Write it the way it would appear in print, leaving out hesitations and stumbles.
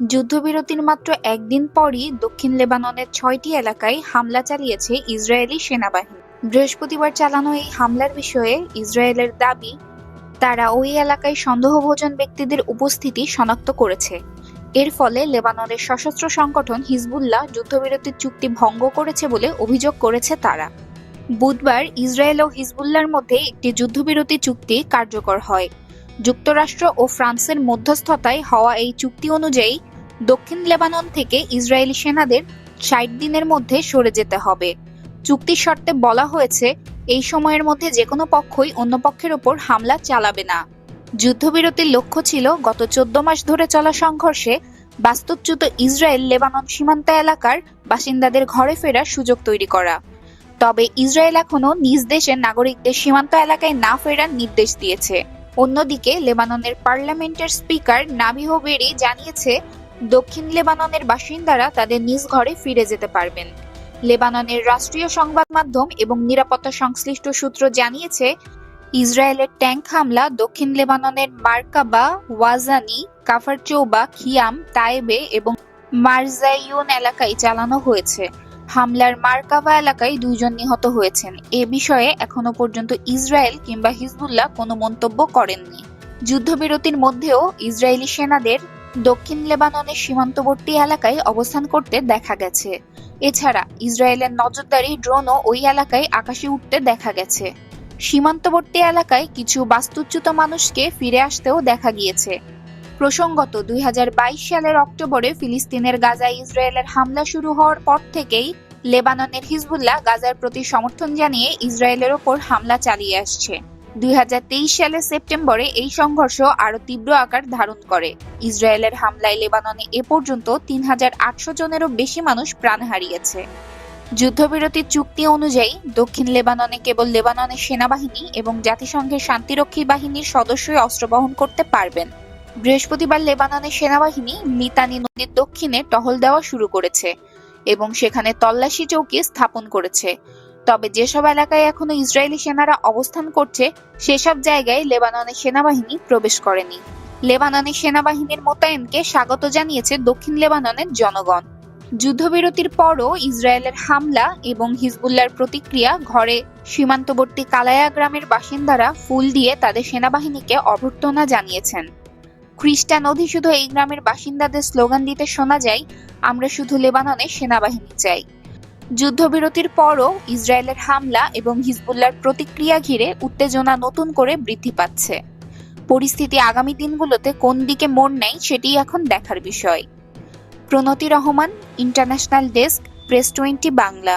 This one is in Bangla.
যুদ্ধবিরতির মাত্র একদিন পরই দক্ষিণ লেবাননের ৬টি এলাকায় হামলা চালিয়েছে ইসরায়েলি সেনাবাহিনী। বৃহস্পতিবার চালানো এই হামলার বিষয়ে ইসরায়েলের দাবি, তারা ওই এলাকায় সন্দেহভাজন ব্যক্তিদের উপস্থিতি শনাক্ত করেছে। এর ফলে লেবাননের সশস্ত্র সংগঠন হিজবুল্লাহ যুদ্ধবিরতির চুক্তি ভঙ্গ করেছে বলে অভিযোগ করেছে তারা। বুধবার ইসরায়েল ও হিজবুল্লাহর মধ্যে একটি যুদ্ধবিরতি চুক্তি কার্যকর হয়। যুক্তরাষ্ট্র ও ফ্রান্সের মধ্যস্থতায় হওয়া এই চুক্তি অনুযায়ী দক্ষিণ লেবানন থেকে ইসরায়েলি সেনাদের ৬০ দিনের মধ্যে সরে যেতে হবে। চুক্তির শর্তে বলা হয়েছে, এই সময়ের মধ্যে যেকোনো পক্ষই অন্য পক্ষের ওপর হামলা চালাবে না। যুদ্ধবিরতির লক্ষ্য ছিল গত ১৪ মাস ধরে চলা সংঘর্ষে বাস্তুচ্যুত ইসরায়েল লেবানন সীমান্ত এলাকার বাসিন্দাদের ঘরে ফেরার সুযোগ তৈরি করা। তবে ইসরায়েল এখনো নিজ দেশের নাগরিকদের সীমান্ত এলাকায় না ফেরার নির্দেশ দিয়েছে। অন্যদিকে লেবাননের পার্লামেন্টের স্পিকার নাবিহ বেরি জানিয়েছে, দক্ষিণ লেবাননের বাসিন্দারা তাদের নিজ ঘরে ফিরে যেতে পারবেন। লেবাননের রাষ্ট্রীয় সংবাদ মাধ্যম এবং নিরাপত্তা সংশ্লিষ্ট সূত্র জানিয়েছে, ইসরায়েলের ট্যাঙ্ক হামলা দক্ষিণ লেবাননের মারকাবা, ওয়াজানি, কাফারচৌবা, খিয়াম, তায়েবে এবং মারজাইয়ুন এলাকায় চালানো হয়েছে। হামলার মারকাবা এলাকায় ২ জন নিহত হয়েছেন। এ বিষয়ে এখনো পর্যন্ত ইসরায়েল কিংবা হিজবুল্লাহ কোনো মন্তব্য করেননি। যুদ্ধবিরতির মধ্যেও ইসরায়েলি সেনাদের দক্ষিণ লেবাননের সীমান্তবর্তী এলাকায় অবস্থান করতে দেখা গেছে। এছাড়া ইসরায়েলের নজরদারি ড্রোনও ওই এলাকায় আকাশে উঠতে দেখা গেছে। সীমান্তবর্তী এলাকায় কিছু বাস্তুচ্যুত মানুষকে ফিরে আসতেও দেখা গিয়েছে। প্রসঙ্গত ২০২২ সালের অক্টোবরে ফিলিস্তিনের গাজায় ইসরায়েলের হামলা শুরু হওয়ার পর থেকেই লেবাননের হিজবুল্লাহ গাজার প্রতি সমর্থন জানিয়ে ইসরায়েলের ওপর হামলা চালিয়ে আসছে। ২০২৩ সালের সেপ্টেম্বরে এই সংঘর্ষ আরও তীব্র আকার ধারণ করে। ইসরায়েলের হামলায় লেবাননে এ পর্যন্ত ৩,৮০০ জনেরও বেশি মানুষ প্রাণ হারিয়েছে। যুদ্ধবিরতির চুক্তি অনুযায়ী দক্ষিণ লেবাননে কেবল লেবাননের সেনাবাহিনী এবং জাতিসংঘের শান্তিরক্ষী বাহিনীর সদস্যই অস্ত্র বহন করতে পারবেন। বৃহস্পতিবার লেবাননের সেনাবাহিনী লিতানি নদীর দক্ষিণে টহল দেওয়া শুরু করেছে এবং সেখানে তল্লাশি চৌকি স্থাপন করেছে। তবে যেসব এলাকায় এখনো ইসরায়েলি সেনারা অবস্থান করছে, সেসব জায়গায় লেবাননের সেনাবাহিনী প্রবেশ করেনি। লেবাননের সেনাবাহিনীর মোতায়েনকে স্বাগত জানিয়েছে দক্ষিণ লেবাননের জনগণ। যুদ্ধবিরতির পরও ইসরায়েলের হামলা এবং হিজবুল্লাহর প্রতিক্রিয়া ঘরে সীমান্তবর্তী কালায়া গ্রামের বাসিন্দারা ফুল দিয়ে তাদের সেনাবাহিনীকে অভ্যর্থনা জানিয়েছেন। খ্রিস্টান অধিশুদ্ধ এই গ্রামের বাসিন্দাদের স্লোগান দিতে শোনা যায়, আমরা শুধু লেবাননের সেনাবাহিনী চাই। যুদ্ধবিরতির পরও ইসরায়েলের হামলা এবং হিজবুল্লাহর প্রতিক্রিয়া ঘিরে উত্তেজনা নতুন করে বৃদ্ধি পাচ্ছে। পরিস্থিতি আগামী দিনগুলোতে কোন দিকে মোড় নেয় সেটিই এখন দেখার বিষয়। Pranati Rahman, international desk, press 20 Bangla.